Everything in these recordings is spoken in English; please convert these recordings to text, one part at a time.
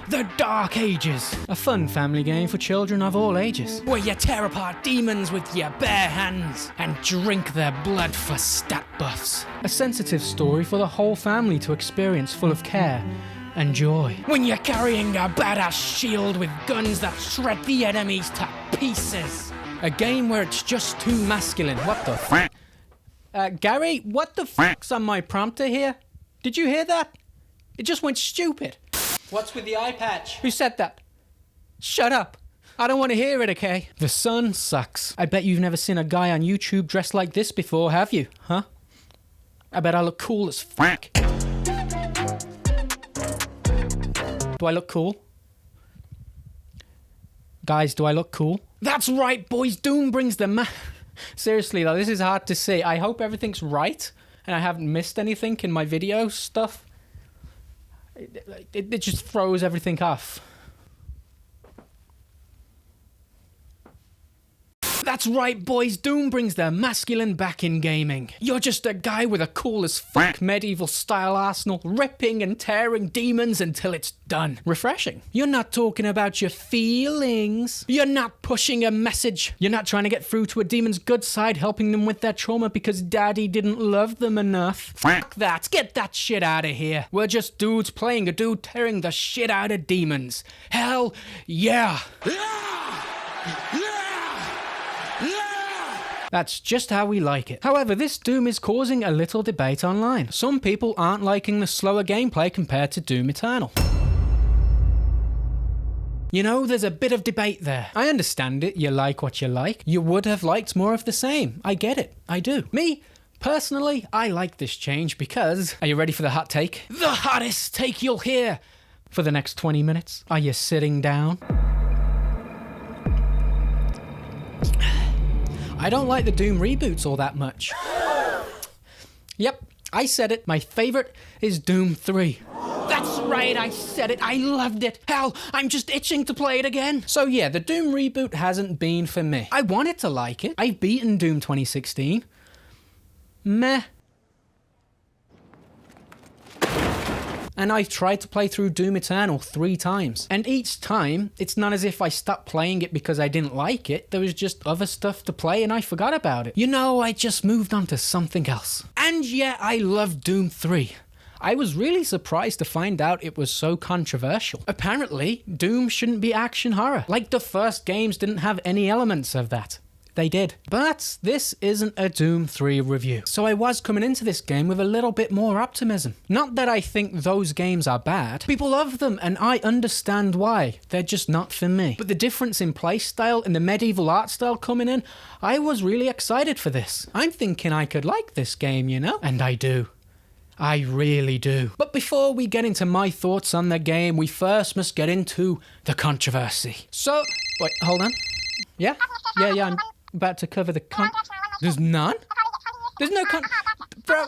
The Dark Ages, a fun family game for children of all ages, where you tear apart demons with your bare hands and drink their blood for stat buffs. A sensitive story for the whole family to experience, full of care and joy. When you're carrying a badass shield with guns that shred the enemies to pieces. A game where it's just too masculine. What the f***? Gary, what the f***'s on my prompter here? Did you hear that? It just went stupid. What's with the eye patch? Who said that? Shut up. I don't want to hear it, okay? The sun sucks. I bet you've never seen a guy on YouTube dressed like this before, have you? Huh? I bet I look cool as fuck. Do I look cool? Guys, do I look cool? That's right, boys. Doom brings the Seriously, though, this is hard to see. I hope everything's right and I haven't missed anything in my video stuff. It just throws everything off. That's right, boys. Doom brings the masculine back in gaming. You're just a guy with a cool as fuck medieval style arsenal, ripping and tearing demons until it's done. Refreshing. You're not talking about your feelings. You're not pushing a message. You're not trying to get through to a demon's good side, helping them with their trauma because daddy didn't love them enough. Fuck that. Get that shit out of here. We're just dudes playing a dude tearing the shit out of demons. Hell yeah. That's just how we like it. However, this Doom is causing a little debate online. Some people aren't liking the slower gameplay compared to Doom Eternal. You know, there's a bit of debate there. I understand it, you like what you like. You would have liked more of the same. I get it, I do. Me, personally, I like this change because... Are you ready for the hot take? The hottest take you'll hear for the next 20 minutes. Are you sitting down? I don't like the Doom reboots all that much. Yep, I said it. My favorite is Doom 3. That's right, I said it. I loved it. Hell, I'm just itching to play it again. So yeah, the Doom reboot hasn't been for me. I wanted to like it. I've beaten Doom 2016. Meh. And I've tried to play through Doom Eternal 3 times. And each time, it's not as if I stopped playing it because I didn't like it. There was just other stuff to play and I forgot about it. You know, I just moved on to something else. And yeah, I love Doom 3. I was really surprised to find out it was so controversial. Apparently, Doom shouldn't be action horror. Like the first games didn't have any elements of that. They did. But this isn't a Doom 3 review. So I was coming into this game with a little bit more optimism. Not that I think those games are bad. People love them and I understand why. They're just not for me. But the difference in playstyle and the medieval art style coming in, I was really excited for this. I'm thinking I could like this game, you know? And I do. I really do. But before we get into my thoughts on the game, we first must get into the controversy. So, wait, hold on. Yeah, I'm about to cover the There's none? There's no Bro,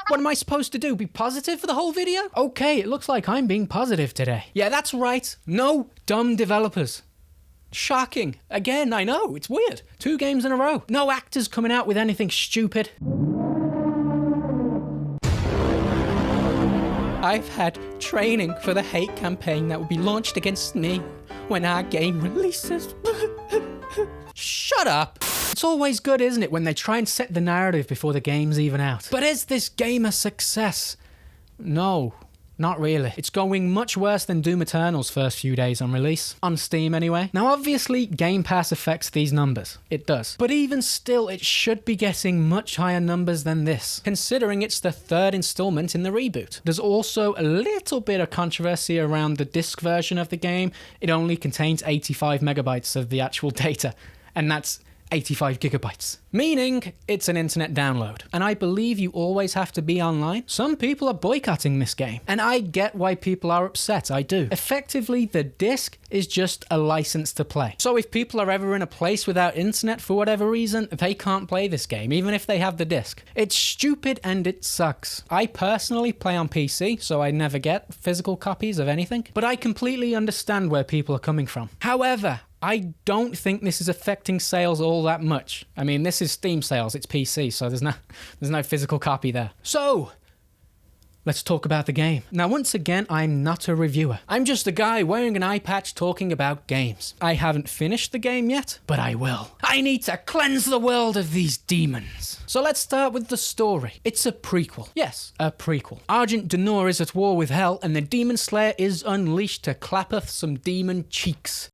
what am I supposed to do? Be positive for the whole video? Okay, it looks like I'm being positive today. Yeah, that's right. No dumb developers. Shocking. Again, I know, it's weird. 2 games in a row. No actors coming out with anything stupid. I've had training for the hate campaign that will be launched against me when our game releases. Shut up! It's always good, isn't it, when they try and set the narrative before the game's even out. But is this game a success? No, not really. It's going much worse than Doom Eternal's first few days on release. On Steam, anyway. Now, obviously, Game Pass affects these numbers. It does. But even still, it should be getting much higher numbers than this, considering it's the 3rd installment in the reboot. There's also a little bit of controversy around the disc version of the game. It only contains 85 megabytes of the actual data. And that's 85 gigabytes. Meaning, it's an internet download. And I believe you always have to be online. Some people are boycotting this game. And I get why people are upset, I do. Effectively, the disc is just a license to play. So if people are ever in a place without internet for whatever reason, they can't play this game, even if they have the disc. It's stupid and it sucks. I personally play on PC, so I never get physical copies of anything. But I completely understand where people are coming from. However, I don't think this is affecting sales all that much. I mean, this is Steam sales, it's PC, so there's no physical copy there. So, let's talk about the game. Now, once again, I'm not a reviewer. I'm just a guy wearing an eye patch talking about games. I haven't finished the game yet, but I will. I need to cleanse the world of these demons. So let's start with the story. It's a prequel. Yes, a prequel. Argent Denor is at war with Hell, and the Demon Slayer is unleashed to clappeth some demon cheeks.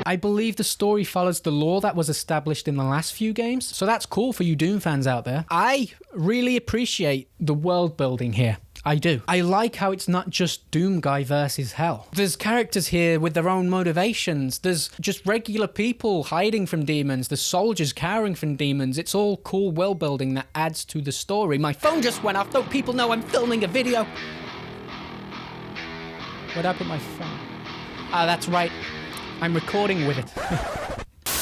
I believe the story follows the lore that was established in the last few games, so that's cool for you Doom fans out there. I really appreciate the world building here. I do. I like how it's not just Doom Guy versus Hell. There's characters here with their own motivations. There's just regular people hiding from demons. There's soldiers cowering from demons. It's all cool world building that adds to the story. My phone just went off. Don't people know I'm filming a video? Where'd I put my phone? Ah, that's right. I'm recording with it.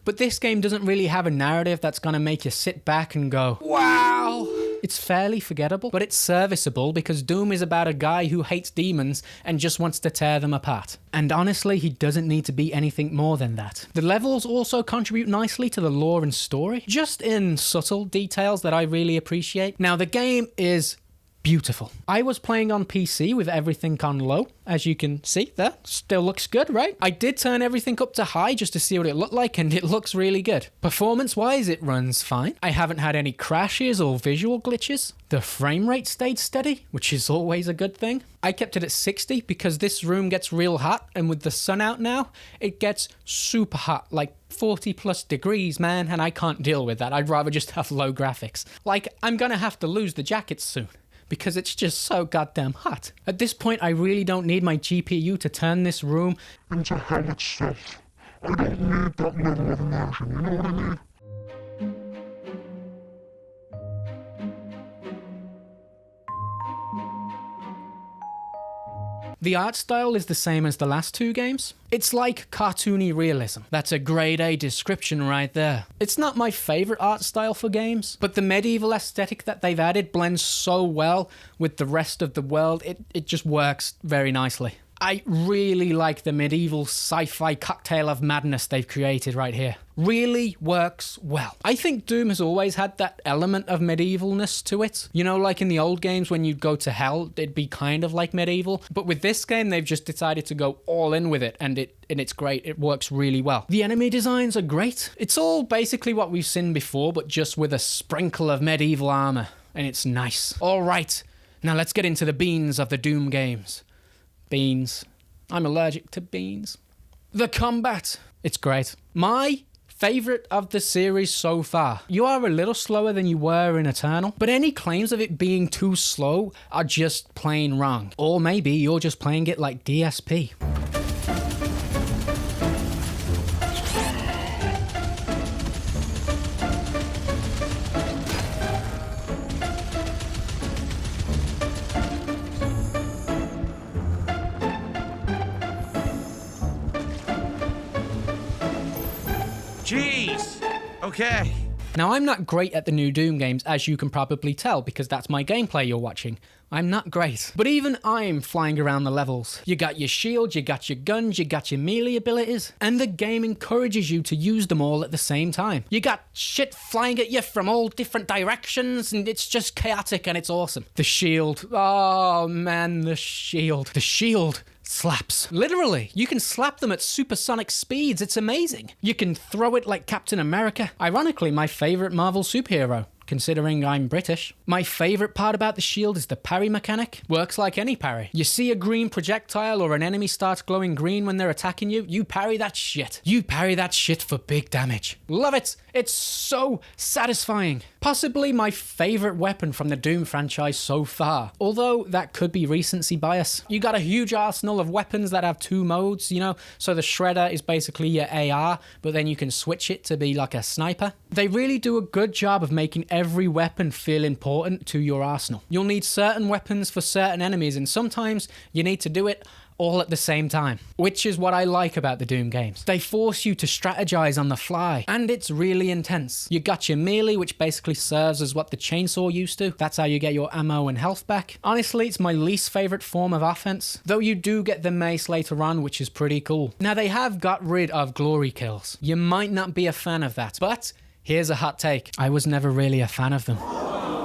But this game doesn't really have a narrative that's gonna make you sit back and go, wow! It's fairly forgettable, but it's serviceable because Doom is about a guy who hates demons and just wants to tear them apart. And honestly, he doesn't need to be anything more than that. The levels also contribute nicely to the lore and story, just in subtle details that I really appreciate. Now, the game is beautiful. I was playing on PC with everything on low, as you can see there. Still looks good, right? I did turn everything up to high just to see what it looked like, and it looks really good. Performance-wise, it runs fine. I haven't had any crashes or visual glitches. The frame rate stayed steady, which is always a good thing. I kept it at 60 because this room gets real hot, and with the sun out now, it gets super hot, like 40 plus degrees, man, and I can't deal with that. I'd rather just have low graphics. Like, I'm gonna have to lose the jackets soon, because it's just so goddamn hot. At this point, I really don't need my GPU to turn this room into hell itself. I don't need that level of immersion, you know what I mean? The art style is the same as the last two games. It's like cartoony realism. That's a grade A description right there. It's not my favorite art style for games, but the medieval aesthetic that they've added blends so well with the rest of the world, it just works very nicely. I really like the medieval sci-fi cocktail of madness they've created right here. Really works well. I think Doom has always had that element of medievalness to it. You know, like in the old games when you'd go to hell, it'd be kind of like medieval. But with this game, they've just decided to go all in with it, and it's great. It works really well. The enemy designs are great. It's all basically what we've seen before, but just with a sprinkle of medieval armor, and it's nice. All right, now let's get into the beans of the Doom games. Beans. I'm allergic to beans. The combat. It's great. My favorite of the series so far. You are a little slower than you were in Eternal, but any claims of it being too slow are just plain wrong. Or maybe you're just playing it like DSP. Jeez. Okay. Now, I'm not great at the new Doom games, as you can probably tell, because that's my gameplay you're watching. I'm not great. But even I'm flying around the levels. You got your shield, you got your guns, you got your melee abilities, and the game encourages you to use them all at the same time. You got shit flying at you from all different directions, and it's just chaotic and it's awesome. The shield. Oh man, the shield. The shield slaps. Literally, you can slap them at supersonic speeds. It's amazing. You can throw it like Captain America. Ironically, my favorite Marvel superhero, considering I'm British. My favorite part about the shield is the parry mechanic. Works like any parry. You see a green projectile or an enemy starts glowing green when they're attacking you, you parry that shit. You parry that shit for big damage. Love it. It's so satisfying. Possibly my favorite weapon from the Doom franchise so far. Although that could be recency bias. You got a huge arsenal of weapons that have two modes, you know? So the Shredder is basically your AR, but then you can switch it to be like a sniper. They really do a good job of making every weapon feel important to your arsenal. You'll need certain weapons for certain enemies, and sometimes you need to do it all at the same time, which is what I like about the Doom games. They force you to strategize on the fly, and it's really intense. You got your melee, which basically serves as what the chainsaw used to. That's how you get your ammo and health back. Honestly, it's my least favorite form of offense, though you do get the mace later on, which is pretty cool. Now, they have got rid of glory kills. You might not be a fan of that, but Here's a hot take. I was never really a fan of them.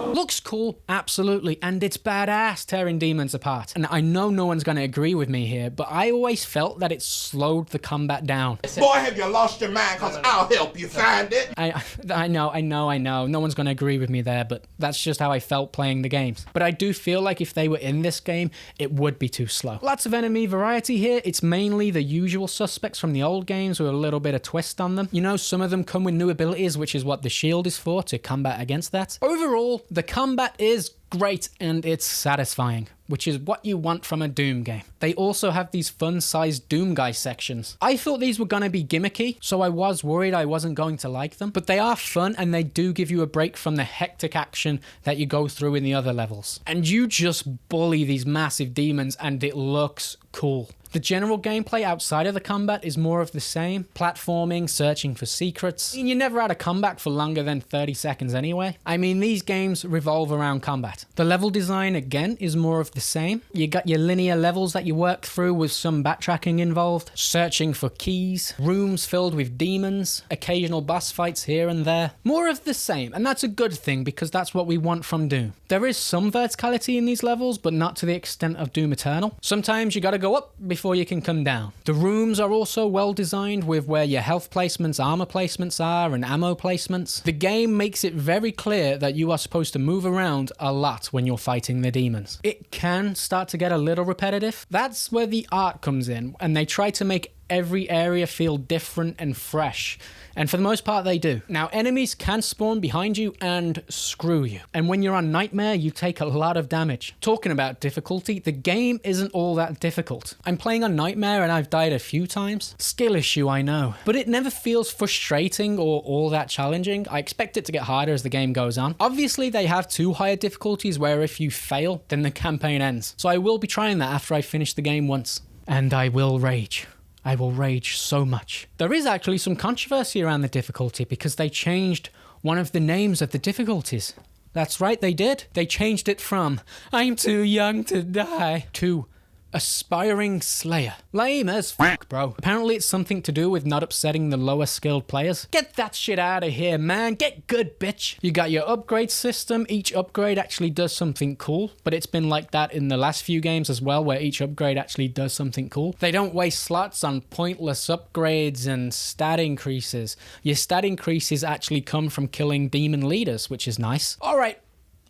Looks cool, absolutely, and it's badass tearing demons apart. And I know no one's going to agree with me here, but I always felt that it slowed the combat down. Boy, have you lost your mind, because I'll help you find it. I know. No one's going to agree with me there, but that's just how I felt playing the games. But I do feel like if they were in this game, it would be too slow. Lots of enemy variety here. It's mainly the usual suspects from the old games with a little bit of twist on them. You know, some of them come with new abilities, which is what the shield is for, to combat against that. Overall, the combat is great and it's satisfying, which is what you want from a Doom game. They also have these fun-sized Doom Guy sections. I thought these were gonna be gimmicky, so I was worried I wasn't going to like them, but they are fun and they do give you a break from the hectic action that you go through in the other levels. And you just bully these massive demons and it looks cool. The general gameplay outside of the combat is more of the same. Platforming, searching for secrets. I mean, you're never out of combat for longer than 30 seconds anyway. I mean, these games revolve around combat. The level design, again, is more of the same. You got your linear levels that you work through with some backtracking involved, searching for keys, rooms filled with demons, occasional boss fights here and there. More of the same, and that's a good thing because that's what we want from Doom. There is some verticality in these levels, but not to the extent of Doom Eternal. Sometimes you gotta go up before you can come down. The rooms are also well designed with where your health placements, armor placements are, and ammo placements. The game makes it very clear that you are supposed to move around a lot when you're fighting the demons. It can start to get a little repetitive. That's where the art comes in, and they try to make every area feel different and fresh. And for the most part, they do. Now, enemies can spawn behind you and screw you. And when you're on Nightmare, you take a lot of damage. Talking about difficulty, the game isn't all that difficult. I'm playing on Nightmare and I've died a few times. Skill issue, I know. But it never feels frustrating or all that challenging. I expect it to get harder as the game goes on. Obviously, they have two higher difficulties where if you fail, then the campaign ends. So I will be trying that after I finish the game once. And I will rage. I will rage so much. There is actually some controversy around the difficulty because they changed one of the names of the difficulties. That's right, they did. They changed it from I'm too young to die to Aspiring Slayer. Lame as fuck, bro. Apparently it's something to do with not upsetting the lower skilled players. Get that shit out of here, man. Get good, bitch. You got your upgrade system. Each upgrade actually does something cool, but it's been like that in the last few games as well, where each upgrade actually does something cool. They don't waste slots on pointless upgrades and stat increases. Your stat increases actually come from killing demon leaders, which is nice. All right,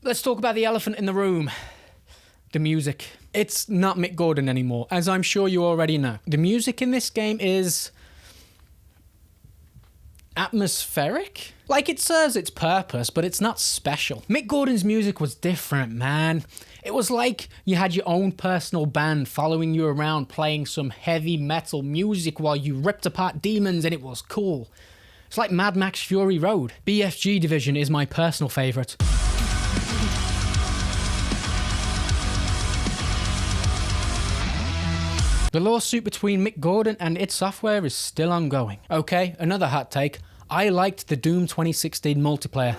let's talk about the elephant in the room. The music. It's not Mick Gordon anymore, as I'm sure you already know. The music in this game is atmospheric? Like, it serves its purpose, but it's not special. Mick Gordon's music was different, man. It was like you had your own personal band following you around playing some heavy metal music while you ripped apart demons, and it was cool. It's like Mad Max Fury Road. BFG Division is my personal favourite. The lawsuit between Mick Gordon and id Software is still ongoing. Okay, another hot take. I liked the Doom 2016 multiplayer.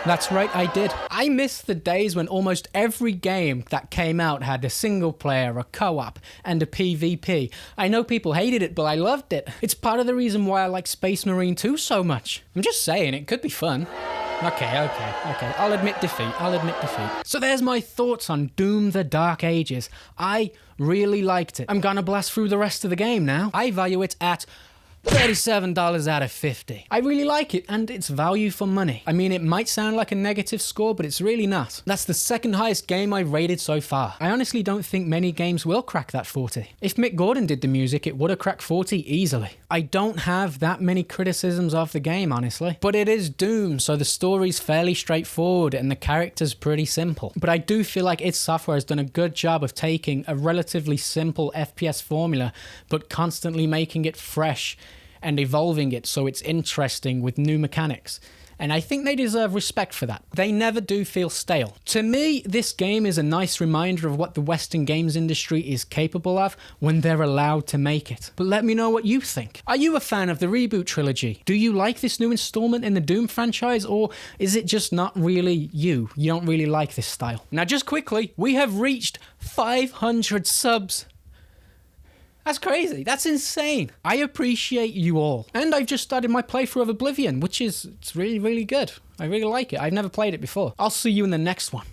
That's right, I did. I miss the days when almost every game that came out had a single player, a co-op, and a PvP. I know people hated it, but I loved it. It's part of the reason why I like Space Marine 2 so much. I'm just saying, it could be fun. Okay. I'll admit defeat. So there's my thoughts on Doom the Dark Ages. I really liked it. I'm gonna blast through the rest of the game now. I value it at $37 out of 50. I really like it, and it's value for money. I mean, it might sound like a negative score, but it's really not. That's the second highest game I've rated so far. I honestly don't think many games will crack that 40. If Mick Gordon did the music, it would have cracked 40 easily. I don't have that many criticisms of the game, honestly. But it is Doom, so the story's fairly straightforward, and the character's pretty simple. But I do feel like id Software has done a good job of taking a relatively simple FPS formula, but constantly making it fresh and evolving it so it's interesting with new mechanics. And I think they deserve respect for that. They never do feel stale. To me, this game is a nice reminder of what the Western games industry is capable of when they're allowed to make it. But let me know what you think. Are you a fan of the reboot trilogy? Do you like this new installment in the Doom franchise, or is it just not really you? You don't really like this style? Now, just quickly, we have reached 500 subs. That's crazy. That's insane. I appreciate you all. And I've just started my playthrough of Oblivion, which is it's really, really good. I really like it. I've never played it before. I'll see you in the next one.